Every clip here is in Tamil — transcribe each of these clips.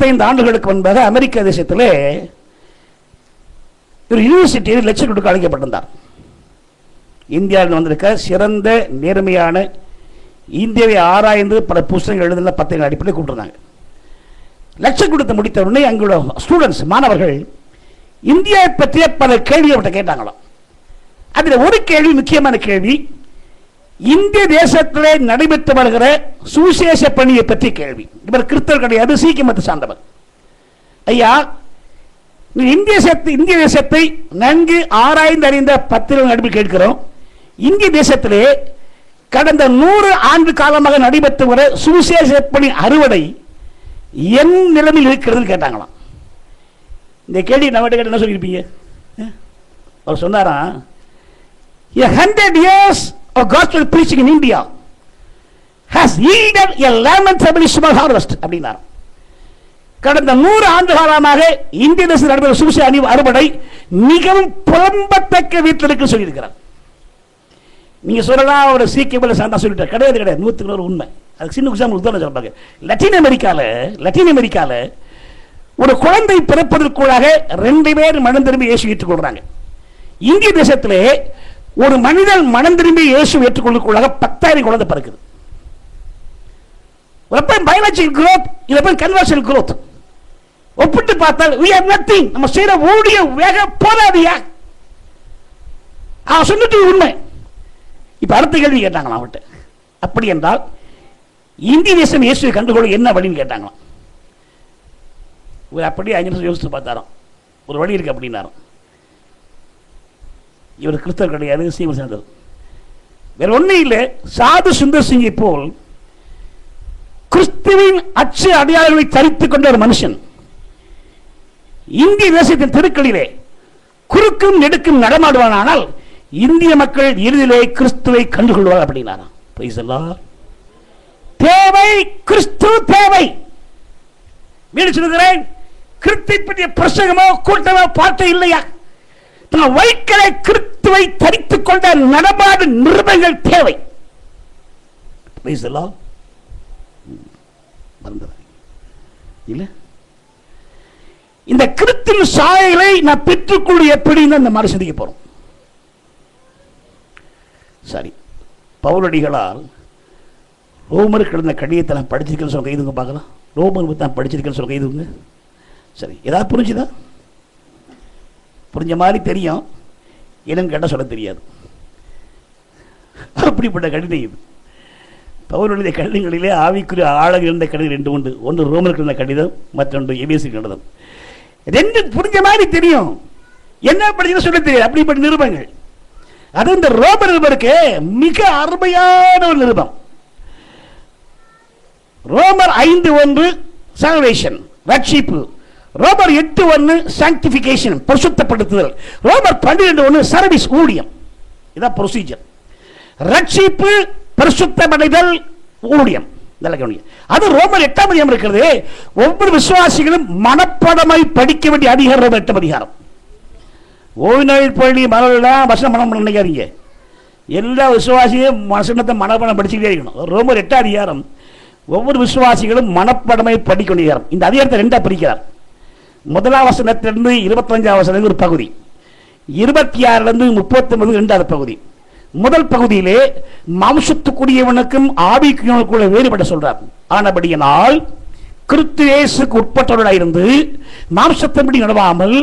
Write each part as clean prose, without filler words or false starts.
25 ஆண்டுகளுக்கு முன்பாக அமெரிக்க தேசத்தில் ஒரு யூனிவர்சிட்டியில் லெக்சர் கொடுக்க அழைக்கப்பட்டிருந்தார். இந்தியாவில் வந்திருக்க சிறந்த நேர்மையான இந்தியாவை ஆராய்ந்து பல புத்தகங்கள் எழுதின 10 அடிப்படையில் கூப்பிட்டுருந்தாங்க. லெக்சர் கொடுத்து முடித்த உடனே அங்குள்ள ஸ்டூடெண்ட்ஸ் மாணவர்கள் இந்தியாவை பற்றிய பல கேள்வியை கேட்டாங்களாம். அதில் ஒரு கேள்வி, முக்கியமான கேள்வி, இந்திய தேசத்தில் நடைபெற்று வருகிற சுவிசேஷ பணியை பற்றி கேள்வி. இவர் கிறிஸ்தவர் கிடையாது, சீக்கிய மதத்தை சார்ந்தவர். ஐயா, இந்திய தேசத்தை நன்கு ஆராய்ந்து அறிந்த 10 நடுவில் கேட்கிறோம். இந்திய தேசத்திலே கடந்த 100 ஆண்டு காலமாக நடைபெற்று வர சுவிசேஷ பணி அறுவடை என் நிலைமையில் இருக்கிறது கேட்டாங்களாம். இந்த கேள்வி நம்ம என்ன சொல்லியிருப்பீங்க? அவர் சொன்னாராம், 100 years of gospel preaching in India has yielded a lamentable harvest அப்படின்னார். கடந்த 100 ஆண்டு காலமாக இந்திய தேசத்தில் நடைபெறும் சுவிசேஷ அறுவடை மிகவும் புலம்பத்தக்க வீட்டில் இருக்கு சொல்லியிருக்கிறார். நீங்க சொல்லலாம் அவர் சீக்கியமில் சாந்தா சொல்லிட்டார். கிடையாது, 100% உண்மை. அதுக்கு சின்ன எக்ஸாம்பிள் தான் சொல்றாங்க. லத்தீன் அமெரிக்கால ஒரு குழந்தை பிறப்பதற்குள்ளாக 2 பேர் மனம் திரும்பி இயேசு ஏற்றுக்கொள்றாங்க. இந்திய தேசத்திலே ஒரு மனிதன் மனம் திரும்பி இயேசு ஏற்றுக்கொள்ளுக்குள்ளாக 10,000 குழந்தை பிறக்குது. பயாலஜிக்கல் growth, இது கன்வர்ஷனல் growth. ஒப்பிட்டு பார்த்தால் we are nothing. நம்ம செய்யற ஊழிய வேக போதாதியா? அவன் சொல்லிட்டு உண்மை. இப்ப அடுத்த கேள்வி கேட்டாங்களாம் அவர்கிட்ட. அப்படி என்றால் இந்திய தேசம் இயேசுவை கண்டுகொள்ள என்ன வழின்னு கேட்டாங்களாம். அப்படியே 5 நிமிஷம் யோசித்து பார்த்தாராம். ஒரு வழி இருக்கு அப்படின்னாராம். இவர் கிறிஸ்தவர் கிடையாது, சீக்கிரம் சேர்ந்தது. வேற ஒன்றும் இல்லை. சாது சுந்தர் சிங்கை போல் கிறிஸ்துவின் அச்சு அடையாளங்களை தரித்துக் கொண்ட ஒரு மனுஷன் இந்திய தேசத்தின் தெருக்களிலே குறுக்கும் நெடுக்கும் நடமாடுவானால் இந்திய மக்கள் இறுதியிலே கிறிஸ்துவை கண்டுகொள்வார் அப்படின்னாராம். தேவை, கிறிஸ்து தேவை. மீண்டும் சொல்கிறேன், கிறிஸ்துவை பற்றிய பிரசங்கமோ கூட்டமோ பாட்டு இல்லையா? வைக்கலை கிறிஸ்துவை தரித்துக் கொண்ட நடமாடு நிருபங்கள் தேவை. இல்ல, இந்த கிறிஸ்துவின் சாயலை நான் பெற்றுக்கொள்ள எப்படின்னு அந்த மாதிரி சிந்திக்க போறோம். சரி, பவுலடிகளால் ரோமருக்கு எழுதின கடிதத்தை நான் படிச்சிருக்கேன்னு சொல்ல கைதுங்க பார்க்கலாம். ரோமருக்கு தான் படிச்சிருக்கேன்னு சொல்ல கைதுங்க. சரி, ஏதாவது புரிஞ்சுதா? புரிஞ்ச மாதிரி தெரியும், என்னன்னு கேட்டால் சொல்ல தெரியாது. அப்படிப்பட்ட கடிதம் இது. பவுலுடைய கடிதங்களிலே ஆவிக்குரிய ஆழம் இருந்த கடிதம் 2 உண்டு. ஒன்று ரோமருக்கு இருந்த கடிதம், மற்றொன்று எபேசியருக்கு கடிதம். 2 புரிஞ்ச மாதிரி தெரியும், என்ன படிச்சுன்னு சொல்ல தெரியாது. அப்படிப்பட்ட நிருபங்கள். அது இந்த ரோம நிருபருக்கு மிக அருமையான ஒரு நிருபம். ரோமர் 5:1 சால்வேஷன், ரட்சிப்பு. ரோமர் 8:1 சாங்டிஃபிகேஷன், பரிசுத்தப்படுத்துதல். ரோமர் 12:1 சர்வீஸ், ஊழியம். இதான் ப்ரொசீஜர். ரட்சிப்பு, பரிசுத்தமடைதல், ஊழியம். அது ரோமர் 8ஆம் அதிகாரம் இருக்கிறது. ஒவ்வொரு விசுவாசிகளும் மனப்பாடமாய் படிக்க வேண்டிய அதிகாரம் ரோமர் 8ஆம் அதிகாரம். ஓய்நாள் பள்ளி மனலாம் வசனம் மனம் நினைக்காதீங்க. எல்லா விசுவாசியும் வசனத்தை மனப்பாடம் படிச்சுக்கிட்டே இருக்கணும். ரோமர் 8ஆம் அதிகாரம் ஒவ்வொரு விசுவாசிகளும் மனப்பாடமாய் படிக்க வேண்டிய அதிகாரம். இந்த அதிகாரத்தை 2ஆ பிரிக்கிறார். 1ஆம் வசனத்திலிருந்து 25ஆம் வசனம் ஒரு பகுதி, 26லிருந்து 39 2வது பகுதி. முதல் பகுதியிலே மாம்சத்துக்குரியவனுக்கும் ஆவிக்குரியவனுக்குள்ள வேறுபட சொல்றார். ஆனபடியினால் கிறிஸ்து இயேசுக்கு உட்பட்டவர்களாக இருந்து மாம்சத்தின்படி நடவாமல்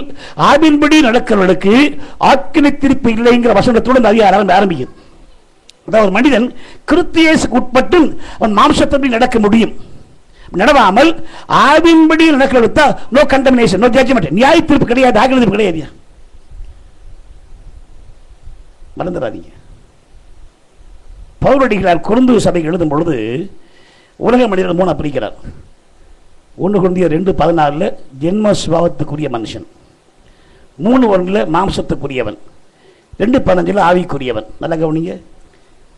ஆவியின்படி நடக்கிறவர்களுக்கு ஆக்கினை தீர்ப்பு இல்லைங்கிற வசனத்துடன் அதிகாரம் ஆரம்பிக்குது. அதாவது மனிதன் கிறிஸ்து இயேசுக்கு உட்பட்டு அவன் மாம்சத்தின்படி நடக்க முடியும். நடவாமல் ஆவியின்படி நடக்கிறவர்களுக்கு நோ கண்டமினேஷன், நோ ஜட்ஜ்மென்ட், நியாய தீர்ப்பு கிடையாது, ஆக்கினை தீர்ப்பு கிடையாது. மறந்துடாதீங்க. பவுலடிகளார் கொரிந்து சபைக்கு எழுதும் பொழுது உலக மனிதர்கள் 3 பிரிக்கிறார். 1 கொரிந்தியர் 2:14 ஜென்ம சுபாவத்துக்குரிய மனுஷன், 3:1 மாம்சத்துக்குரியவன், 2:15 ஆவிக்குரியவன். நல்லா கவனிங்க.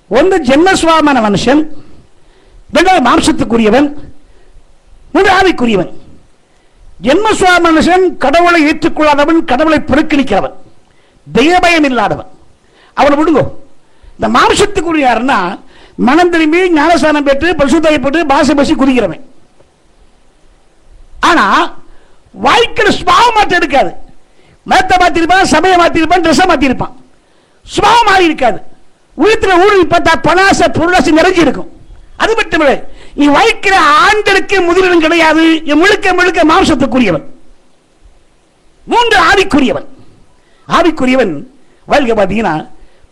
1 ஜென்ம சுபாவமான மனுஷன், 2 மாம்சத்துக்குரியவன், 3 ஆவிக்குரியவன். ஜென்ம சுபாவ மனுஷன் கடவுளை ஏற்றுக்கொள்ளாதவன், கடவுளை புறக்கணிக்கிறவன், தெய்வபயம் இல்லாதவன். அவனை விடுங்கோ. இந்த மாம்சத்துக்குரிய யாருன்னா மனம் திரும்பி ஞானஸ்தானம் பெற்று பரிசுத்தாய் பெற்று பாசை பசி குதிக்கிறவன். ஆனா வாழ்க்கையில் சுபாவம் மாற்றம் இருக்காது. மதத்தை மாத்திருப்பான், சபையை மாத்திருப்பான், ட்ரெஸ்ஸை மாத்திருப்பான், சுபாவம் மாறி இருக்காது. உயிரத்தில் ஊழி பார்த்தா பணாசை பொருளாசை நிறைஞ்சி இருக்கும். அது மட்டுமில்லை, நீ வாழ்க்கிற ஆண்களுக்கு முதலிடம் கிடையாது. முழுக்க முழுக்க மாம்சத்துக்குரியவன். மூன்று ஆவிக்குரியவன். ஆவிக்குரியவன் வாழ்க்கை பார்த்தீங்கன்னா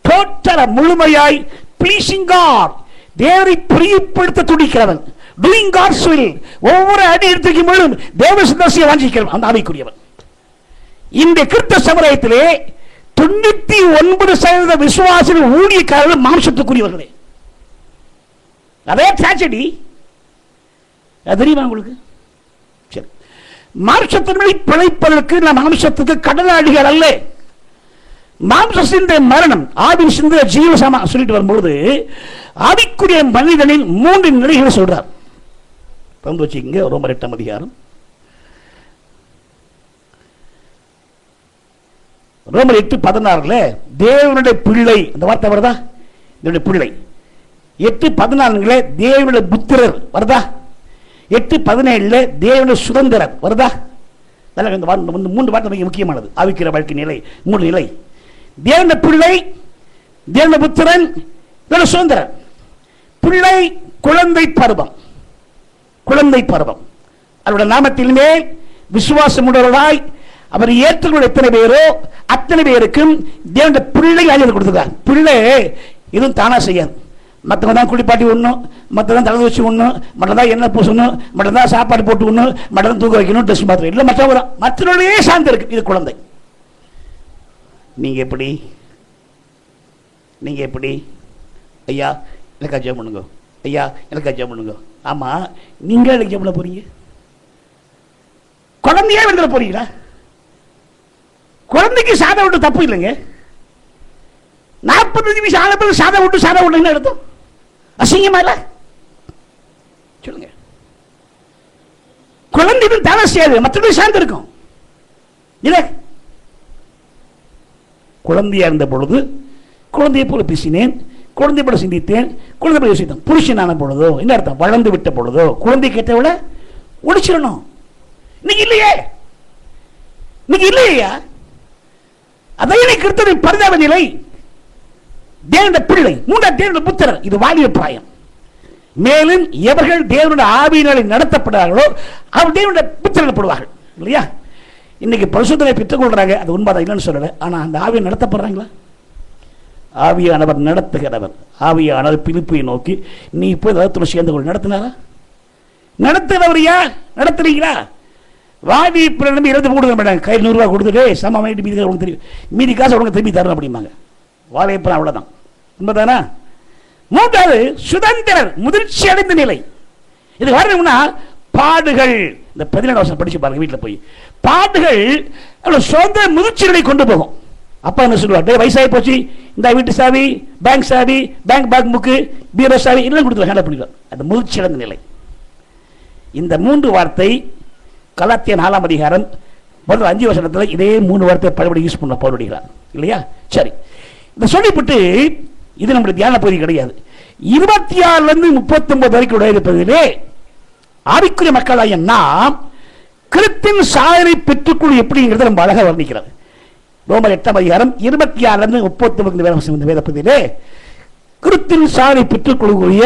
டோட்டலா முழுமையாய் ப்ளீசிங் காட், தேவரை பிரியப்படுத்த துடிக்கிறவன், டூயிங் காட்ஸ் வில், ஒவ்வொரு அடி எடுத்துக்கும் பொழுதும் தேவ சித்தத்தை வாஞ்சிக்கிறவன் அந்த ஆவிக்குரியவன். இந்த கிறிஸ்தவ சமுதாயத்திலே 99% விசுவாசிகள் ஊழியக்காரர்கள் மாம்சத்துக்குரியவர்களே. அதே ட்ராஜடி தெரியுமா உங்களுக்கு? சரி, மாம்சத்தினை பிழைப்பதற்கு நாம் மாம்சத்துக்கு கடனாளிகள் அல்ல. மாம்ச சிந்த மரணம், ஆவின் சிந்த ஜீவசமா சொல்லிட்டு வரும்போது ஆவிக்குரிய மனிதனின் 3 நிலைகளை சொல்றார். வந்து வச்சுக்கங்க, ரோமர் 8ஆம் அதிகாரம், ரோமர் 8:16 தேவனுடைய பிள்ளை, அந்த வார்த்தை வருதா? தேவனுடைய பிள்ளை. 8:14 தேவனுடைய புத்திரர் வருதா? 8:17 தேவனுடைய சுதந்திரர் வருதா? இந்த 3 வார்த்தை மிக முக்கியமானது. ஆவிக்கிற வாழ்க்கை நிலை 3 நிலை. தேவனுடைய பிள்ளை, தேவனுடைய புத்திரன், தேவனுடைய சுதந்திரன். பிள்ளை குழந்தை பருவம், குழந்தை பருவம். அவருடைய நாமத்தின் மேல் விசுவாசம் உள்ளவர்களாய் அவர் ஏற்றுக்கொள்ள எத்தனை பேரோ அத்தனை பேருக்கும் தேவனுடைய பிள்ளை ஆயுதம் கொடுத்துருக்கார். பிள்ளை இதுவும் தானா செய்யாது. மற்றவங்க தான் குளிப்பாட்டி ஒண்ணும், மற்றதான் தலை வச்சு ஒண்ணும், மற்றதான் எண்ணெய் பூசணும், மற்றதான் சாப்பாடு போட்டு ஒண்ணும், மற்றதான் தூக்க வைக்கணும், ட்ரெஸ் மாத்திரம் இல்லை, மற்றவங்க தான் மற்றவர்களே சார்ந்து இருக்கு. இது குழந்தை. நீங்க எப்படி? நீங்க எப்படி? ஐயா எனக்கா ஜெபம் பண்ணுங்க, ஐயா எனக்கா ஜெபம் பண்ணுங்க. ஆமா, நீங்க எனக்கு ஜெபம் பண்ண போறீங்க? குழந்தையே வந்துட போறீங்களா? குழந்தைக்கு சாதம் விட்டு தப்பு இல்லைங்க. 40 நிமிஷம் ஆன பிறகு சாதம் விட்டு என்ன அர்த்தம்? அசிங்கமா இல்ல? சொல்லுங்க. குழந்தைகள் தவறு செய்யாது, மற்றபடி சார்ந்து இருக்கும். இல்ல, குழந்தையா இருந்த பொழுது குழந்தையை போல பேசினேன், குழந்தை போல சிந்தித்தேன், குழந்தை போல யோசித்தேன். புருஷனான பொழுதோ என்ன அர்த்தம்? வளர்ந்து விட்ட பொழுதோ குழந்தை கேட்டவள ஒழிச்சிடணும். இன்னைக்கு இல்லையே, இன்னைக்கு இல்லையா? அதையே கிறிஸ்தவ பரிதாப நிலை. தேவனுடைய பிள்ளை, 3ஆம் தேவனுடைய புத்திரர், இது வாலிப பிராயம். மேலும் எவர்கள் தேவனுடைய ஆவியினாலே நடத்தப்படுறார்களோ அவர் தேவனுடைய புத்திரர் படுவார்கள். இல்லையா? இன்னைக்கு பரிசுத்தனை பெற்றுக் கொள்றாங்க, அது உண்மைதான், இல்லைன்னு சொல்லல. ஆனா அந்த ஆவியை நடத்தப்படுறாங்களா? ஆவியானவர் நடத்துகிறவர். ஆவியானவர் பிலிப்பை நோக்கி நீ போய் ரதத்துல சேர்ந்து கொள் நடத்தினாரா? நடத்துகிறவர் யார்? நடத்துறீங்களா? வாவி நம்பி 23 மாட்டாங்க. கையில் 100 ரூபா கொடுத்துட்டு சமமாயிட்டு மீதி உனக்கு தெரியும், மீதி காசு உனக்கு திரும்பி தரணும் அப்படிம்பாங்க. வாழைப்பழம் அவ்வளவுதான். உண்மைதானா? 3வது சுதந்திரர், முதிர்ச்சி அடைந்த நிலை. இது வரணும்னா பாடுகள், இந்த 17 வருஷம் படிச்சு பாருங்க வீட்டில் போய். பாடுகள் சொந்த முதிர்ச்சிகளை கொண்டு போகும். அப்பா என்ன சொல்லுவார்? வயசாகி போச்சு, இந்த வீட்டு சாவி, பேங்க் சாவி, பேங்க் புக்கு, பீரோ சாவி எல்லாம் கொடுத்து ஹேண்டில் பண்ணிடுவார். அந்த முதிர்ச்சி அடைந்த நிலை. இந்த 3 வார்த்தை கலாத்தியர் 4ஆம் அதிகாரம் முதல் 5 வசனத்தில் இதே 3 வார்த்தை பழபடி யூஸ் பண்ண பவுலடிக்கிறார். இல்லையா? சரி, இதை சொல்லிவிட்டு இது நம்முடைய தியான பகுதி கிடையாது. 26 39 வரைக்கும் இருப்பதிலே ஆவிக்குரிய மக்களாகிய நாம் கிறிஸ்துவின் சாயலை பெற்றுக்கொள்ள எப்படிங்கிறத நம்ம அழகாக வர்ணிக்கிறார். ரோமர் 8ஆம் அதிகாரம் 26 39 வேத பகுதியிலே கிறிஸ்துவின் சாயலை பெற்றுக் கொள்ளக்கூடிய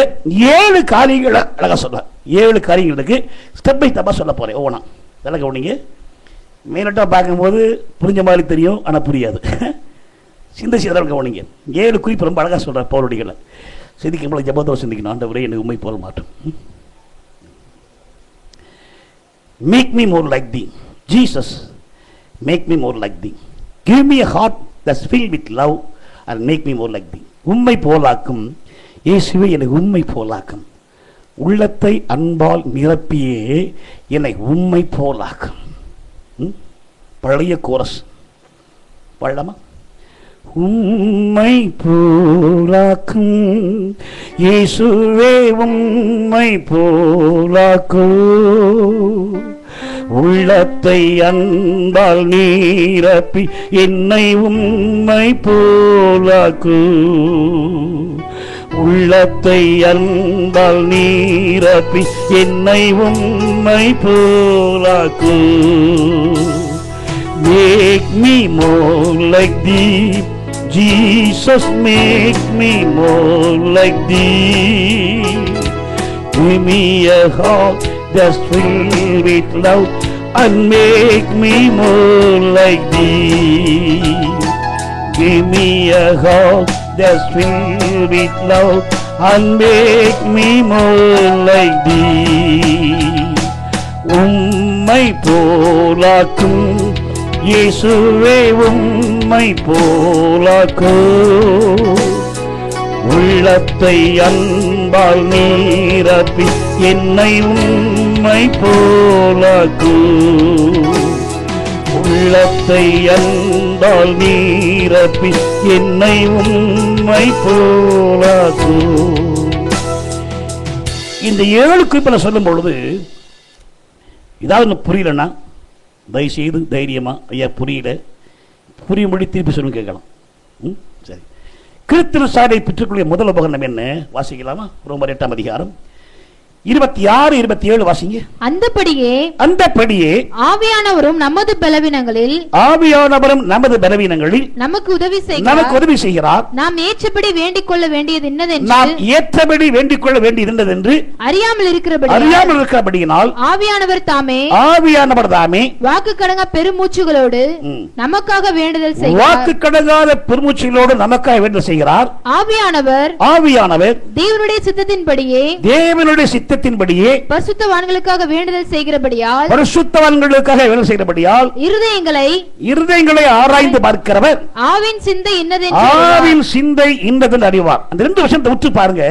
7 காரியங்களை அழகா சொல்றார். 7 காரியங்களுக்கு ஸ்டெப் பை ஸ்டெப்பா சொல்ல போறேன். ஓனா இதெல்லாம் கவனிங்க. மேலட்டா பார்க்கும்போது புரிஞ்ச மாதிரி தெரியும், ஆனா புரியாது. சிந்திச்சு அதெல்லாம் கவனிங்க. 7 குறிப்பு ரொம்ப அழகா சொல்ற பவுலடிகளை. சிந்திக்கும் போது ஜெபத்தோட சிந்திக்கணும். ஆண்டவரே எனக்கு உண்மை போல மாற்றும். Make me more like thee. Jesus, make me more like thee. Give me a heart that's filled with love and make me more like thee. உண்மை போலாக்கும் இயேசுவே, எனக்கு உண்மை போலாக்கும். உள்ளத்தை அன்பால் நிரப்பியே என்னை உண்மை போலாக்கும். பழைய கோரஸ் பாடலாமா? உம்மை போலாக்கும் இயேசுவே, உம்மை போலாக்கும். உள்ளத்தை அன்பால் நீரப்பி என்னை உம்மை போலாக்கும். உள்ளத்தை அன்பால் நீரப்பி என்னை உம்மை போலாக்கு. Make me more like thee, Jesus, make me more like thee. Give me a heart that's filled with love and make me more like thee. Give me a heart that's filled with love and make me more like thee. உம்மை போலாக்கும் இயேசுவே, உம்மை போலாக்கும். உள்ளத்தை அன்பால் நீரப்பி என்னை உம்மை போலாக்கும். உள்ளத்தை அன்பால் நீரப்பி என்னை உம்மை போலாக்கும். இந்த 7 குறிப்பில சொல்லும் பொழுது ஏதாவது புரியலன்னா தயவுசெய்து தைரியமா, ஐயா புரியல, புரியும்படி திருப்பி சொல்லுங்க, கேட்கலாம். சரி. கிறிஸ்தவ சாலை பெற்றுக்கொள்ள முதல் உபகரணம் என்ன வாசிக்கலாமா? ரோமர் 8ஆம் அதிகாரம் 26, 27 வாசிங்க. அந்தபடியே ஆவியானவரும் நமது பலவீனங்களில் நமக்கு உதவி செய்கிறார். நாம் ஏற்றபடி வேண்டிக் கொள்ள வேண்டியது இன்னதென்று அறியாமல் இருக்கிறபடியினால் ஆவியானவர் தாமே வாக்கு கடங்கா பெருமூச்சுகளோடு நமக்காக வேண்டுதல் செய்கிறார். ஆவியானவர் தேவனுடைய சித்தத்தின்படியே பரிசுத்தவான்களுக்காக வேண்டுதல் செய்கிறபடியால் இருதயங்களை ஆராய்ந்து பார்க்கிறவர் ஆவின் சிந்தை இன்னதென்று அறிவார். அந்த 2 வருஷத்தை உற்று பாருங்க.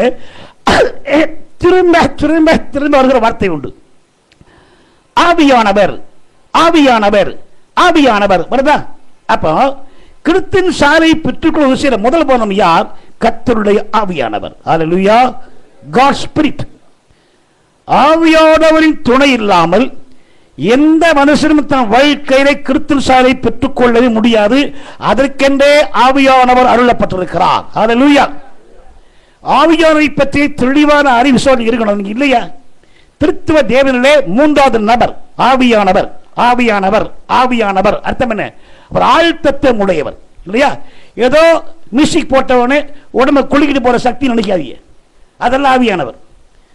திரும்ப திரும்ப திரும்ப வருகிற வார்த்தை உண்டு. ஆவியானவர் ஆவியானவர் ஆவியானவர் வருதா? அப்போ கிறிஸ்துவின் சாரை பெற்றுக்கொள்ள விஷயம் முதல் போனோம் யார்? கர்த்தருடைய ஆவியானவர். ஹல்லேலூயா. God spirit. ஆவியானவரின் துணை இல்லாமல் எந்த மனுஷனும் தன் வாழ்க்கையில கிறிஸ்துவின் சாரை பெற்றுக்கொள்ளவே முடியாது. அதற்கென்றே ஆவியானவர் அருளப்பட்டிருக்கிறார். ஹல்லேலூயா. ஆவியானவரை பற்றி தெளிவான அறிவு இருக்கணும் இல்லையா? திருத்துவ தேவனிலே 3வது நபர் ஆவியானவர். ஆவியானவர் ஆவியானவர் அர்த்தம் என்ன? அவர் ஆழ்த்தத்தை உடையவர் இல்லையா? ஏதோ மியூசிக் போட்டவனே உடம்பை குளிக்கிட்டு போற சக்தி நினைக்காதீங்க, அதெல்லாம் ஆவியானவர்.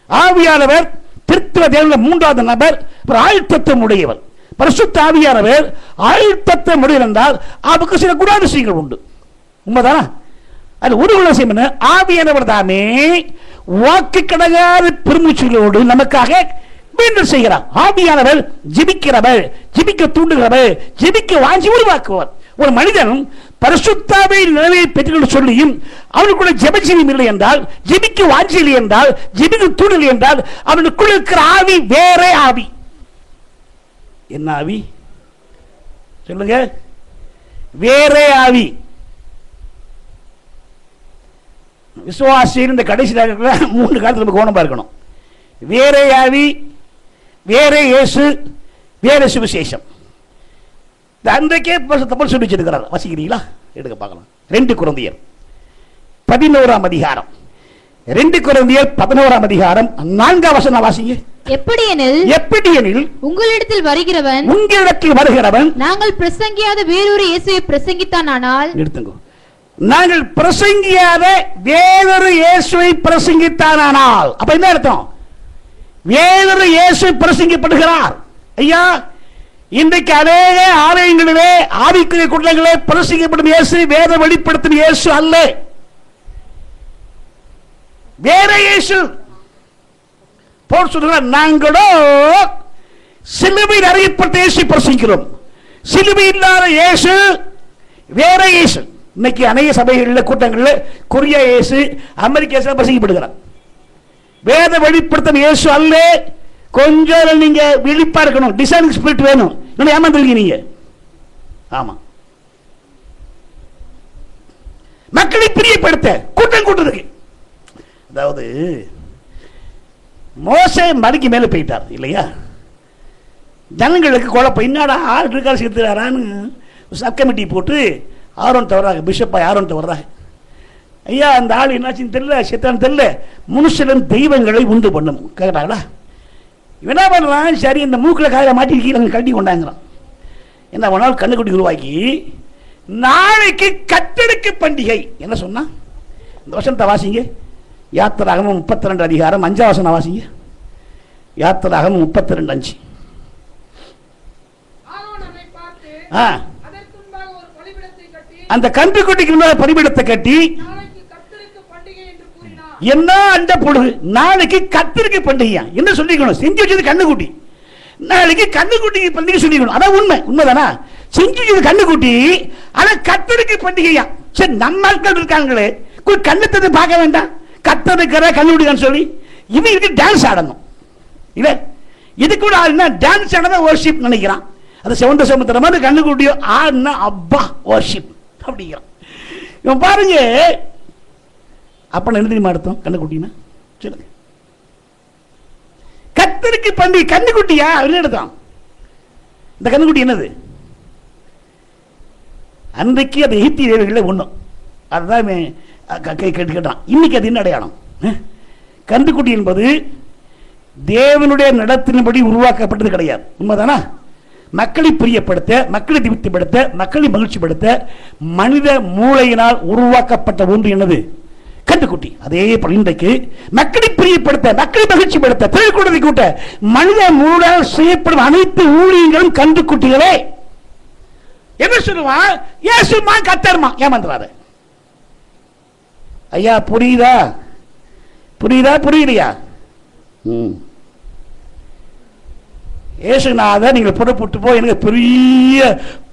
ஆவியானவர் திருத்துவ தேவனிலே 3வது நபர், ஆழ்த்தத்தை உடையவர். பரிசுத்த ஆவியானவர் ஆழ்த்தத்தை உடையவர் என்றால் அவருக்கு சில குணாதிசயங்கள் உண்டு. உண்மைதானா? அது ஒரு குணாதிசயம் என்ன? ஆவியானவர் தாமே வாக்கு கடங்காத பெருமூச்சுகளோடு நமக்காக வேண்டல் செய்கிறார். ஆவியானவர் ஜெபிக்கிறவர், ஜெபிக்க தூண்டுகிறவர், ஜெபிக்க வாஞ்சி உருவாக்குவார். ஒரு மனிதன் பரிசுத்தாவை நிலையை பெற்றுக்கொள்ள சொல்லியும் அவனுக்குள்ள ஜெபஜீவியம் இல்லை என்றால், ஜெபிக்க வாஞ்சி இல்லை என்றால், ஜெபிக்க தூண்டல் என்றால், அவனுக்குள்ள இருக்கிற ஆவி வேற ஆவி. என்ன ஆவி சொல்லுங்க? வேற ஆவி. விசுவாசியில் இந்த கடைசி 3 காலத்தில் நம்ம கவனமா இருக்கணும். வேற ஆவி, வேற இயேசு, வேற சுவிசேஷம். அன்றைக்கே தப்பு சொல்லி வச்சிருக்கிறார். வாசிக்கிறீங்களா? எடுக்க பார்க்கலாம். 2 கொரிந்தியர் 11ஆம் அதிகாரம். 2 கொரிந்தியர் 11ஆம் அதிகாரம் 4ஆம் வசனம் வாசிங்க. எப்படியெனில் உங்களிடத்தில் வருகிறவன் நாங்கள் பிரசங்கியாத வேறொரு இயேசுவை பிரசங்கித்தானால், நிறுத்துங்க, நாங்கள் பிரசங்கியாத வேறொரு இயேசுவை பிரசங்கித்தானால், அப்ப என்ன அர்த்தம்? வேறொரு இயேசு பிரசங்கிப்படுகிறார். ஐயா, இன்றைக்கு அநேக ஆலயங்களிலே ஆவிக்குரிய குற்றங்களே பிரசங்கிக்கப்படும் இயேசு வேத வெளிப்படுத்தும் இயேசு அல்ல, வேற இயேசு. போல் சொல்றார், நாங்களோ சிலுவையில் அறையப்பட்ட இயேசு பிரசங்கிக்கிறோம். சிலுவை இல்லாத இயேசு வேற இயேசு. இன்னைக்கு அநேக சபைகளில் கூட்டங்களில் கொரியா இயேசு, அமெரிக்க இயேசு பிரசங்கிப்படுகிறார். வேத வெளிப்படுத்தும் இயேசு அல்ல. கொஞ்சம் நீங்க விழிப்பா இருக்கணும். டிசைனிங் ஸ்பிரிட் வேணும். ஏமாந்துருக்கீங்க நீங்க. ஆமா, மக்களை பிரியப்படுத்த கூட்டம் கூட்டுறதுக்கு. அதாவது மோசே மலைக்கு மேல போயிட்டார் இல்லையா? ஜனங்களுக்கு குழப்பம், என்னடா ஆறு இருக்காரு சேர்த்துறாரான்னு சப் கமிட்டி போட்டு ஆரோன் தவறாக, பிஷப்பா ஆரோன் தவறாக ஐயா அந்த ஆள் என்னாச்சுன்னு தெரியல, செத்தான்னு தெரியல, மனுஷன் தெய்வங்களை உண்டு பண்ணும் கேட்டாங்களா? என்ன பண்ணலாம், சரி இந்த மூக்கில் காயில மாட்டி கீழே கட்டி கொண்டாங்கிறான். என்ன பண்ணாலும் கண்ணுக்குட்டி உருவாக்கி நாளைக்கு கத்தருக்கு பண்டிகை என்ன சொன்னா, இந்த வசனத்தை வாசிங்க. யாத்திராகமம் 32 அதிகாரம் 5 வசனம் வாசிங்க. யாத்திராகமம் 32:5. அந்த கன்றுக்குட்டிக்கு முன்னாடி பலிபீடத்தை கட்டி என்ன அண்ட பொழுது நாளைக்கு கத்திரிக்கு பண்டிகை என்ன சொல்லிக்கணும், செஞ்சு வச்சது கண்ணுக்குட்டி, நாளைக்கு கண்ணுக்குட்டிக்கு பண்டிகை சொல்லிக்கணும். அதான் உண்மை, உண்மைதானா? செஞ்சு வச்சது கண்ணுக்குட்டி, ஆனா கத்திரிக்கு பண்டிகையா? சரி, நம்ம ஆட்கள் இருக்காங்களே கண்ணத்தை பார்க்க வேண்டாம், கத்தருக்கிற கண்ணுக்குட்டின்னு சொல்லி இவங்களுக்கு டான்ஸ் ஆடணும் இல்ல? இது கூட ஆடுனா டான்ஸ் ஆனதா வர்ஷிப் நினைக்கிறான். அது செவந்த சமுத்திர மாதிரி கண்ணுக்குட்டியோ ஆடுனா அப்பா வர்ஷிப் அப்படிங்கிறான். இவன் பாருங்க, அப்ப என்ன தெரியுமா அர்த்தம் கண்ணுக்குட்டினா? சொல்லுங்க, கத்தருக்கு பண்டிகை கண்ணுக்குட்டியா அப்படின்னு எடுத்தான். இந்த கண்ணுக்குட்டி என்னது? அன்றைக்கு அது எகிப்திய தேவர்களில் ஒண்ணும், அதுதான் கேட்டான். இன்னைக்கு அது என்ன அடையாளம்? கண்ணுக்குட்டி என்பது தேவனுடைய நடத்தின்படி உருவாக்கப்பட்டது கிடையாது, உண்மைதானா? மக்களை பிரியப்படுத்த, மக்களை திருப்திப்படுத்த, மக்களை மகிழ்ச்சிப்படுத்த மனித மூளையினால் உருவாக்கப்பட்ட ஒன்று என்னது? கண்டுக்குட்டி. அதே போல இன்றைக்கு மக்களை பிரியப்படுத்த, மக்களை மகிழ்ச்சிப்படுத்த, திரைக்கூடத்தை கூட்ட மனித மூளையால் செய்யப்படும் அனைத்து ஊழியங்களும் கண்டுக்குட்டிகளே. என்ன சொல்லுவான்? இயேசுமா கத்தர்மா ஏமாந்துறாரு. ஐயா புரியுதா? புரியுதா? புரியலையா? ஏசுநாத நீங்கள் புறப்பட்டு போய் எனக்கு பெரிய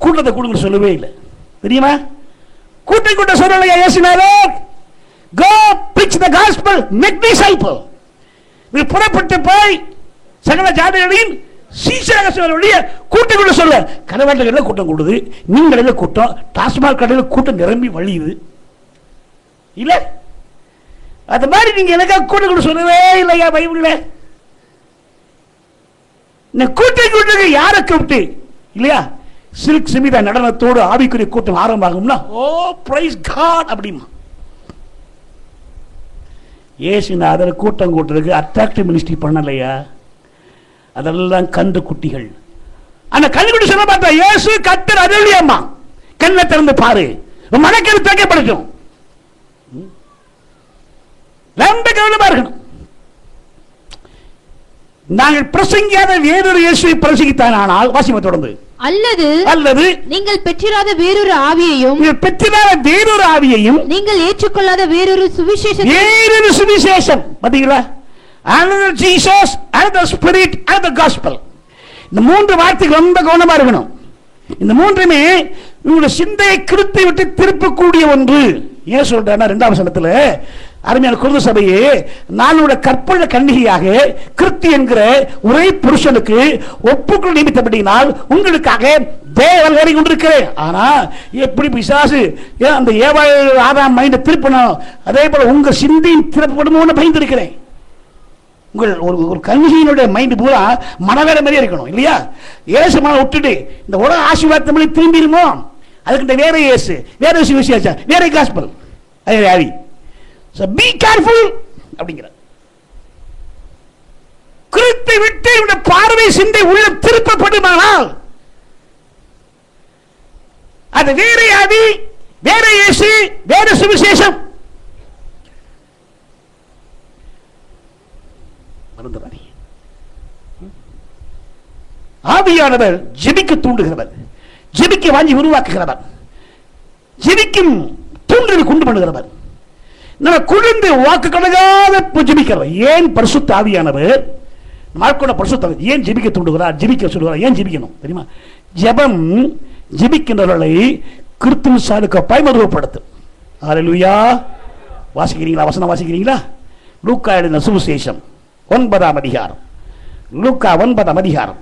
கூட்டத்தை கொடுங்க சொல்லவே இல்லை, தெரியுமா? கூட்ட சொல்லலையா ஏசுநாதர்? Go preach the gospel, make disciple. நீ புறப்பட்டு போய் சகல ஜாதிகளையும் சீஷராக சொல்ல கூட்டம் சொல்ல. கனவாட்டங்களில் கூட்டம் கூடுது, மீன்களில் கூட்டம், டாஸ்மாக் கடையில் கூட்டம் நிரம்பி வழியுது இல்ல? அது மாதிரி நீங்க எனக்காக கூட்டம் சொல்லவே இல்லையா பைபிள்ல? கூட்டம் யாரை கூப்பிட்டு இல்லையா? சில்க் சிமிதா நடனத்தோடு ஆவிக்குரிய கூட்டம் ஆரம்பமாகும்னா ஓ பிரைஸ் காட் அப்படிமா. ஏசுநாதர் கூட்டம் கூட்டுறதுக்கு அட்ராக்டிவ் மினிஸ்ட்ரி பண்ணலையா? அதெல்லாம் கண்டு குட்டிகள். ஆனா கண்ணுக்குட்டி சொல்ல பார்த்தா இயேசு கத்தர் அருளியம்மா, கண்ணை திறந்து பாரு, மனக்கரு தேக்கப்படட்டும். ரொம்ப கவனமா இருக்கணும். நாங்கள் பிரசங்கியாத வேறொரு இயேசுவை பிரசங்கித்தான். ஆனால் வாசிமை தொடர்ந்து அல்லது நீங்கள் பெற்றிராத வேறொரு ஆவியையும் நீங்கள் ஏற்றுக்கொள்ளாத வேறொரு சுவிசேஷம் பாத்தீங்களா? another Jesus, another spirit, another gospel. இந்த மூன்று வார்த்தைகள் ரொம்ப கவனமா இருக்கணும். இந்த மூன்றுமே உங்களுடைய சிந்தையை கிறிஸ்துவை விட்டு திருப்பக்கூடிய ஒன்று. ஏன் சொல்றேன்னா 2ஆம் வசனத்துல அருமையான குருது சபையே, நான் உடைய கற்புள்ள கன்னிகையாக கிறிஸ்து என்கிற ஒரே புருஷனுக்கு ஒப்புக்குள் நியமித்தபடினால் உங்களுக்காக தேவன் வேலை கொண்டிருக்கிறேன். ஆனா எப்படி பிசாசு அந்த ஏவாள் ஆதாம் மைண்ட திருப்பணும், அதே போல உங்க சிந்தையின் திருப்பப்படுமோன்னு பயந்திருக்கிறேன். உங்கள் ஒரு கன்னிகையினுடைய மைண்ட் பூரா மனவேற மாதிரியே இருக்கணும் இல்லையா? ஏசு மன விட்டுட்டு இந்த உலக ஆசீர்வாதத்தை திரும்பிடுமோ, அதுக்கிட்ட வேற இயேசு, வேற விசேஷம், வேற காஸ்பல். ஆவி So be careful அப்படிங்கிற கிறிஸ்துவை விட்டு இந்த பார்வை சிந்தை உள்ள திருப்பப்படுமானால் அது வேற ஆவி, வேற இயேசு, வேற சுவிசேஷம். ஆவியானவர் ஜெபிக்க தூண்டுகிறவர், ஜெபிக்க வாஞ்சி உருவாக்குகிறவர், ஜெபிக்கும் தூண்டுதலை கொண்டு பண்ணுகிறவர், நம்ம குளிர்ந்து வாக்கு கலகாத ஜெபிக்கிறவர். ஏன் பரிசுத்த ஆவியானவர் மார்க்கோட பரிசுத்த ஏன் ஜெபிக்க தூண்டுகிறார், ஜெபிக்க சொல்லுகிறார்? ஏன் ஜெபிக்கணும் தெரியுமா? ஜெபம் ஜெபிக்கின்றவர்களை கிறிஸ்துவுக்கு பயமருவப்படுத்தும். ஹல்லேலூயா. வாசிக்கிறீங்களா? வசனம் வாசிக்கிறீங்களா? லூக்கா எழுதின சுவிசேஷம் 9ஆம் அதிகாரம், லூக்கா 9ஆம் அதிகாரம்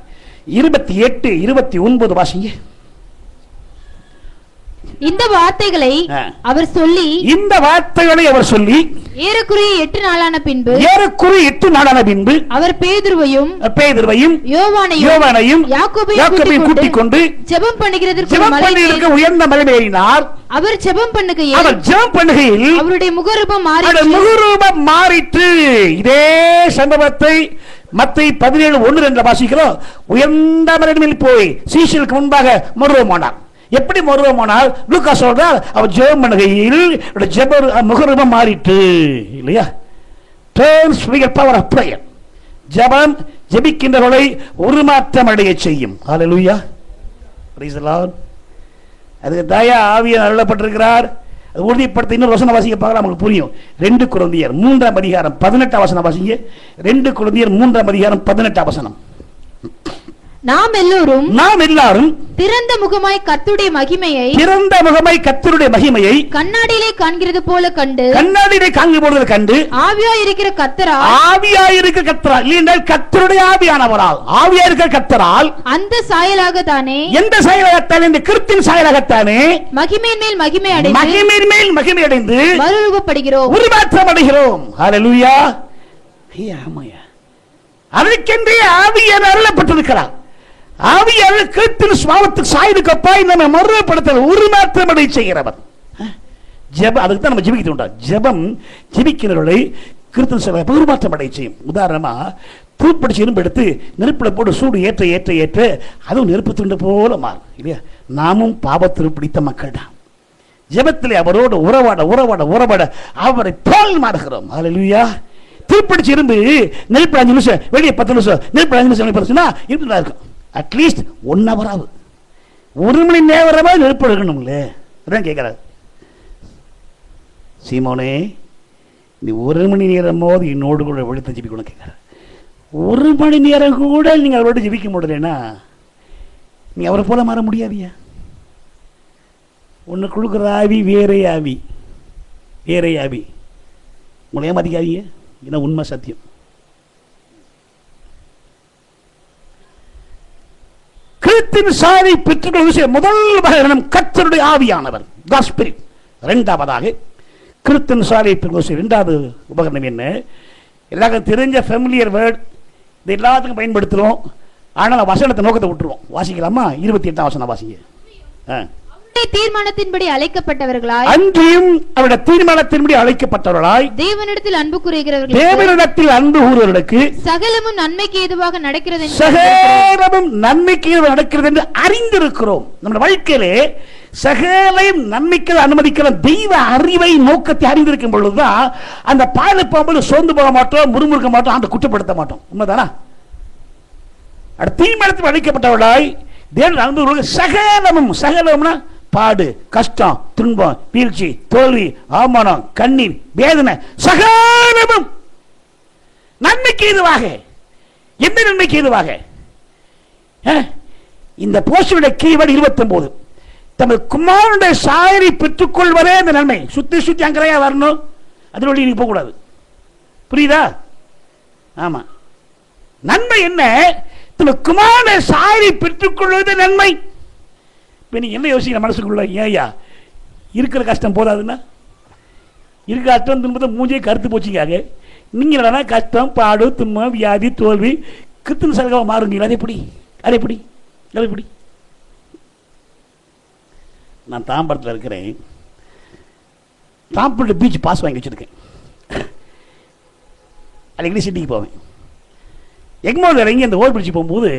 28, 29 வாசிங்க. இந்த வார்த்தைகளை அவர் சொல்லி ஏறக்குறைய 8 நாளான பின்பு அவர் பேதுருவையும் யோவானையும் யாக்கோபையும் கூட்டிக் கொண்டு ஜெபம் பண்ணுகிறதற்கு உயர்ந்த மலையில் ஏறினார். அவர் ஜெபம் பண்ணுகையில் அவருடைய முகரூபம் மாறிற்று. இதே சம்பவத்தை மத்தேயு 17:1-2 வாசிக்கிறோம். உயர்ந்த மலையின் மேல் போய் சீஷர்களுக்கு முன்பாக மறுரூபமானார். எப்படி மறுரூபமானார்? லூக்கா சொல்றார், அவர் ஜெபம் பண்ணுகையில் முகரூபம் மாறிற்று. இல்லையா? Power of prayer. ஜெபம் ஜெபிக்கின்றவர்களை உருமாற்றம் அடைய செய்யும். ஹல்லேலூயா. Praise the Lord. அதுக்கு தயா ஆவியானவர் அருளப்பட்டிருக்கிறார். அது உறுதிப்படுத்த இன்னொரு வசனம் வாசிக்க பார்க்கலாம், நமக்கு புரியும். 2 கொரிந்தியர் 3:18 வசனம் வாசிங்க. 2 கொரிந்தியர் 3:18 நாம் எல்லாரும் திறந்த முகமாய் கர்த்தருடைய மகிமையை கண்ணாடியிலே காண்கிறது போல கண்டு ஆவியாய் இருக்கிற கர்த்தரால் இல்லையென்றால் கர்த்தருடைய ஆவியாயிருக்கிற கர்த்தரால் அந்த சாயலாகத்தானே எந்த சாயலாகத்தானே? இந்த கிறிஸ்துவின் சாயலாகத்தானே மகிமையின் மேல் மகிமை அடைந்து மறுரூபப்படுகிறோம், உருமாற்றம் அடைகிறோம். ஹல்லேலூயா. ஆமாயா. அதற்கென்றே ஆவியானவர் அருளப்பட்டிருக்கிறார். ஆவியானவர் கிறிஸ்துவின் சுபாவத்துக்கு சாயலுக்கப்பாய் நம்மை மறுரூபப்படுத்த உருமாற்றம் அடைய செய்கிறவர். ஜெபம், அதுக்கு தான் நம்ம ஜெபிக்கிறோம். ஜெபம் ஜெபிக்கிறவர்களை கிறிஸ்துவின் சுபாவத்தை உருமாற்றம் அடைய செய்யும். உதாரணமா தூட்படிச்சு இரும்பு எடுத்து நெருப்பில் போட்டு சூடு ஏற்ற அதுவும் நெருப்பு துண்டு போல மாறும். இல்லையா? நாமும் பாவத்தில் பிடித்த மக்கள் தான். ஜெபத்திலே அவரோடு உறவாட அவரை போல் மாறுகிறோம். ஹல்லேலூயா. தூட்படிச்சு இரும்பு நெருப்பு 5 நிமிஷம், வெளியே 10 நிமிஷம், நெருப்பு 5 நிமிஷம் இருப்பு இருக்கும். அட்லீஸ்ட் 1 hour ஆகுது, 1 மணி நேரமா நெருப்பு இருக்கணும்ல. அதான் கேட்கிறார், சீமோனே நீ 1 மணி நேரமாவது என்னோடு கூட விழுத்த ஜெபிக்கணும் கேட்கிறார். 1 மணி நேரம் கூட நீங்க அவரோட ஜெபிக்க முடியலன்னா நீ அவரை போல மாற முடியாதியா? ஒன்று கொடுக்குற ஆவி வேற ஆவி உங்களை ஏமாத்திக்காதீங்க. இதான் உண்மை, சத்தியம். கிறிஸ்துவின் சாயலை பெற்றுக்கொள்ள விஷயம் முதல் வகை கர்த்தருடைய ஆவியானவர், God Spirit. இரண்டாவதாக கிறிஸ்துவின் சாயலை பெற்றுக்கொள்ள இரண்டாவது உபகரணம் என்ன? எல்லாருக்கும் தெரிஞ்ச ஃபெமிலியர் வேர்ட், இது எல்லாத்துக்கும் பயன்படுத்துகிறோம். ஆனால் வசனத்தை நோக்கத்தை விட்டுருவோம். வாசிக்கலாமா? 28 வசனம் வாசிங்க. தீர்மானத்தின்படி அழைக்கப்பட்டவர்களாய், அன்றியும் அவருடைய தீர்மானத்தின்படி அழைக்கப்பட்டவர்களாய், தேவனிடத்தில் அன்பு கூறுகிறவர்களுக்கு சகலமும் நன்மைக்கு ஏதுவாக நடக்கிறது என்று அறிந்திருக்கிறோம். நம்ம வாழ்க்கையிலே சகலையும் நன்மைக்கு அனுமதிக்கிற தெய்வ அறிவை நோக்கத்தை அறிந்திருக்கும் பொழுதுதான் அந்த பாலை போகும்போது சோர்ந்து போக மாட்டோம், முறுமுறுக்க மாட்டோம், அந்த குற்றப்படுத்த மாட்டோம். உண்மைதானா? தீர்மானத்தில் அழைக்கப்பட்டவர்களாய் தேவன் அன்பு சகலம்னா பாடு, கஷ்டம், துன்பம், வீழ்ச்சி, தோல்வி, அவமானம், கண்ணீர், வேதனை, சகலமும் நன்மைக்கு ஏதுவாக. எந்த நன்மைக்கு ஏதுவாக? இந்த போஸ்டருடைய கீவேர்டு 29. தமது குமாரனுடைய சாயலை பெற்றுக்கொள்வதே இந்த நன்மை. சுத்தி அங்கறையா வரணும், அதோட நீ போக கூடாது. புரியுதா? ஆமா. நன்மை என்ன? தமது குமாரனுடைய சாயலை பெற்றுக்கொள்வது நன்மை. இப்போ நீ என்ன யோசிக்கிற மனசுக்குள்ள? ஏயா இருக்கிற கஷ்டம் போதாதுன்னா, இருக்கிற கஷ்டம் துன்பத்தை மூஞ்சியை கருத்து போச்சுக்காக நீங்கள் கஷ்டம், பாடு, துன்பம், வியாதி, தோல்வி கிறிஸ்துவின் சலுகையாக மாறுங்க. அது எப்படி? நான் தாம்பரத்தில் இருக்கிறேன். தாம்பரம் பீச் பாஸ் வாங்கி வச்சிருக்கேன். அடிக்கடி சிட்டிக்கு போவேன். எக்மோவில் இறங்கி அந்த ஓவர் பிரிட்ஜ் போகும்போது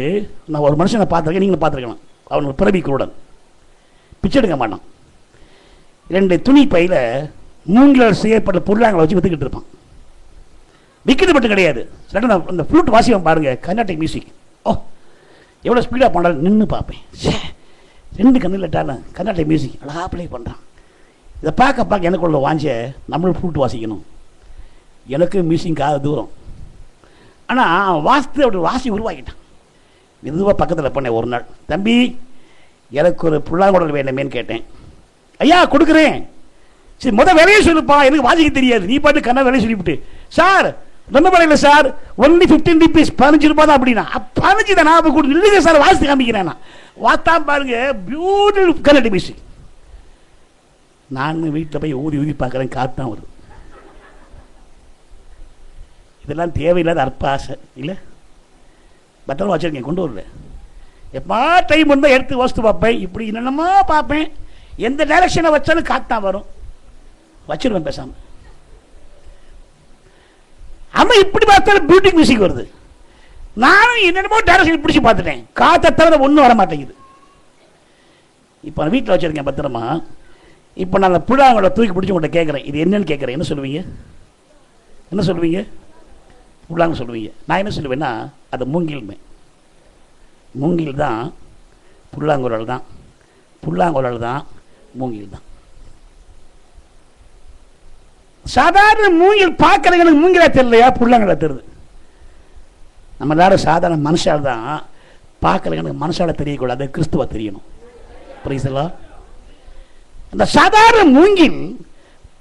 நான் ஒரு மனுஷனை பார்த்துருக்கேன், நீங்களும் பார்த்துருக்கலாம். அவனுக்கு பிறவி குருடன், பிச்சை எடுக்க மாட்டான். 2 துணி பையில் 3 செய்யப்பட்ட பொருளாங்களை வச்சு வித்துக்கிட்டு இருப்பான். விற்கிறது மட்டும் கிடையாது, அந்த ஃப்ளூட் வாசிவன் பாருங்க, கர்நாடிக் மியூசிக். ஓ எவ்வளோ ஸ்பீடாக பண்ணாலும் நின்று பார்ப்பேன். 2 கண்ணில் இட்டாலும் கர்நாடிக் மியூசிக் அழகாக ப்ளே பண்ணுறான். இதை பார்க்க எனக்குள்ள வாஞ்ச நம்மளும் ஃப்ளூட் வாசிக்கணும். எனக்கு மியூசிக் காது தூரம். ஆனால் அவன் வாசித்து அப்படி வாசி உருவாக்கிட்டான். மெதுவாக பக்கத்தில் பண்ணேன். ஒரு நாள், தம்பி எனக்கு ஒரு புல்லாங்குழல் வேணுமேன்னு கேட்டேன். ஐயா கொடுக்குறேன். சரி முதல் விலையை சொல்லுப்பா, எனக்கு வாசிக்க தெரியாது. நீ பாட்டு கண்ணா விலையை சொல்லிவிட்டு, சார் ரொம்ப பரவாயில்ல சார், ஒன்லி 15 rupees, 15 ரூபாய் தான் அப்படின்னா. 15 தான் நான் கொடுத்து இல்லைங்க சார், வாசித்து காமிக்கிறேன். வாத்தா பாருங்க, பியூட்டிஃபுல் கர்நாடிக் மியூசிக். நான் வீட்டில் போய் ஊதி ஊதி பார்க்குறேன், காத்தான் வருது. இதெல்லாம் தேவையில்லாத அற்ப ஆசை இல்லை. பத்திரமா வச்சுருக்கேன், கொண்டு வரல. எப்போ டைம் வந்தால் எடுத்து வசத்து பார்ப்பேன், இப்படி என்னென்னமோ பார்ப்பேன். எந்த டைரக்ஷனை வச்சாலும் காத்தான் வரும், வச்சிருவேன் பேசாமல். அம்மா இப்படி பார்த்தாலும் பியூட்டி மியூசிக் வருது. நானும் என்னென்னமோ டைரக்ஷன் பிடிச்சி பார்த்துட்டேன், காற்றை தவிர ஒன்றும் வர மாட்டேங்குது. இப்போ நான் வீட்டில் வச்சுருக்கேன் பத்திரமா. இப்போ நான் அந்த புல்லாங்கோட தூக்கி பிடிச்சி உங்கள்கிட்ட கேட்குறேன், இது என்னன்னு கேட்குறேன். என்ன சொல்லுவீங்க? என்ன சொல்லுவீங்க? புல்லாங்க சொல்லுவீங்க. நான் என்ன சொல்லுவேன்னா, அது மூங்கில்மே. மூங்கில் தான் புல்லாங்குழல் தான், புல்லாங்குழல் தான் மூங்கில் தான். சாதாரண மூங்கில் பார்க்கறவங்களுக்கு மூங்கிலா தெரியலையா, புல்லாங்குழலா தெரியுது. நம்ம எல்லாரும் சாதாரண மனுஷால் தான், பார்க்கறவங்களுக்கு மனுஷால தெரியக்கூடாது, கிறிஸ்துவ தெரியணும். புரியுதுங்களா? அந்த சாதாரண மூங்கில்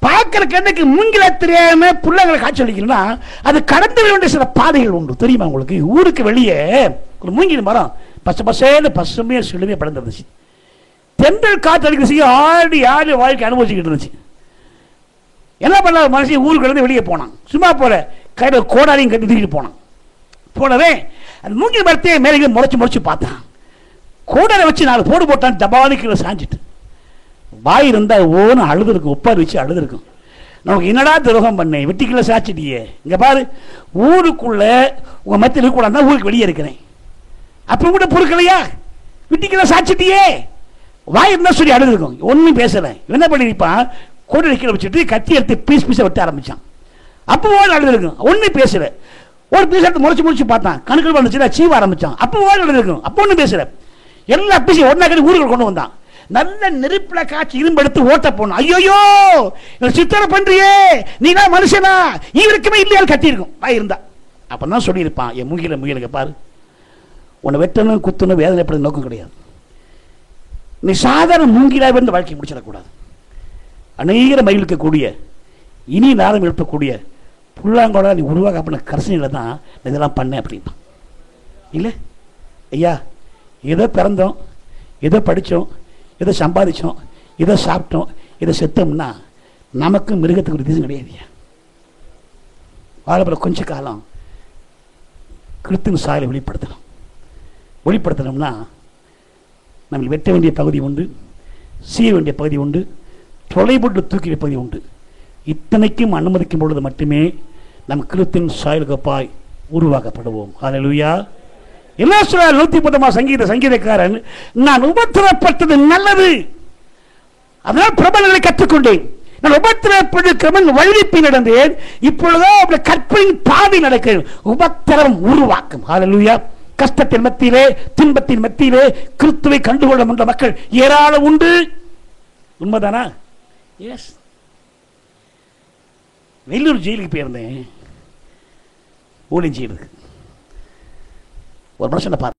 பார்க்கிற கண்ணுக்கு மூங்கில தெரியாம புள்ளங்களை காட்சி அளிக்கணும்னா அது கடந்து வேண்டிய சில பாதைகள் உண்டு. தெரியுமா உங்களுக்கு? ஊருக்கு வெளியே ஒரு மூங்கில் மரம் பச்சை பசேன்னு பசுமையா செழுமையா படர்ந்துருந்துச்சு. தென்றல் காற்று அடிக்க ஆடி ஆடி வாழ்க்கை அனுபவிச்சுக்கிட்டு இருந்துச்சு. என்ன பண்ண மனுஷன் ஊருக்கு இருந்து வெளியே போனான். சும்மா போல கையில் கோடாரியும் கட்டி தூக்கிட்டு போனான். போனவே அந்த மூங்கில் மரத்தையே மேலே முளைச்சு முளைச்சு பார்த்தான். கோடாரை வச்சு 4 போடு போட்டான். டபாலு கீழே சாஞ்சிட்டு வாய் இருந்தா ஓன்னு அழுது இருக்கும், ஒப்பார் வச்சு அழுது இருக்கும். நமக்கு என்னடா துரோகம் பண்ணேன், வெட்டிக்குள்ள சாச்சிட்டியே. இங்க பாரு, ஊருக்குள்ள உங்க மத்தியில் இருக்கக்கூடாது, ஊருக்கு வெளியே இருக்கிறேன். அப்ப கூட பொறுக்கலையா, வெட்டிக்குள்ள சாச்சிட்டியே. வாய் இருந்தா சொல்லி அழுது இருக்கும், ஒன்னும் பேசல. என்ன பண்ணிருப்பான், கோடை கீழே வச்சுட்டு கத்தி எடுத்து பீஸ் பீஸை வெட்ட ஆரம்பிச்சான். அப்போ அழுது இருக்கும், ஒன்னும் பேசல. ஒரு பீஸ் எடுத்து முறைச்சு முறைச்சு பார்த்தான், கணக்கு வந்துச்சு, சீவ ஆரம்பிச்சான். அப்போ அழுது இருக்கும், அப்போ ஒன்னும் பேசல. எல்லா பீஸையும் ஒன்னா கட்டி ஊருக்கு கொண்டு வந்தான். நல்ல நெருப்புல காய்ச்சி இரும்பு எடுத்து ஓட்ட போன. ஐயோ சித்தரை பண்றியே, நீனா மனுஷனா, இவருக்குமே இல்லையா கட்டியிருக்கும் வாய் இருந்தா. அப்பதான் சொல்லியிருப்பான், என் முகிலுக்கு பாரு, உன்னை வெட்டணும் குத்தணும் வேதனைப்பட நோக்கம் கிடையாது. நீ சாதாரண மூங்கிலாக இருந்து வாழ்க்கை முடிச்சிடக்கூடாது. அநேக மகிழ்க்கக்கூடிய இனி நேரம் எழுப்பக்கூடிய புல்லாங்கோட நீ உருவாக்க பண்ண கரசனையில் தான் இதெல்லாம் பண்ணேன் அப்படின்னா. இல்லை ஐயா, ஏதோ பிறந்தோம், ஏதோ படித்தோம், இதை சம்பாதிச்சோம், இதை சாப்பிட்டோம், இதை செத்தோம்னா நமக்கு மிருகத்துக்கு ஒரு வித்தியாசம் கிடையாது. வாழப்பட கொஞ்ச காலம் கிறிஸ்துவின் சாயலை வெளிப்படுத்தணும்னா நம்ம வெட்ட வேண்டிய பகுதி உண்டு, செய்ய வேண்டிய பகுதி உண்டு, தொலைபோட்டு தூக்கிய பகுதி உண்டு. இத்தனைக்கும் அனுமதிக்கும் பொழுது மட்டுமே நம் கிறிஸ்துவின் சாயலுக்கப்பாய் உருவாக்கப்படுவோம். ஹல்லேலூயா. என்ன சொல்ற 110 சங்கீதக்காரன், நான் உபத்திரப்பட்டது நல்லது, அதனால் பிரபலங்களை கற்றுக்கொண்டேன். நான் உபத்திரப்படுக்கிறவன் வழிப்பில் நடந்தேன், இப்பொழுதோ அவருடைய கற்பின் பாதை நடக்கிறேன். உபத்திரம் உருவாக்கும். ஹல்லேலூயா. கஷ்டத்தின் மத்தியிலே, துன்பத்தின் மத்தியிலே கிறிஸ்துவை கண்டுகொள்ள முன்ற மக்கள் ஏராளம் உண்டு. உண்மைதானா? எஸ். வெள்ளூர் ஜெயிலுக்கு போயிருந்தேன் ஊழியம் செய்யறதுக்கு. ஒரு மனுஷனை பார்த்து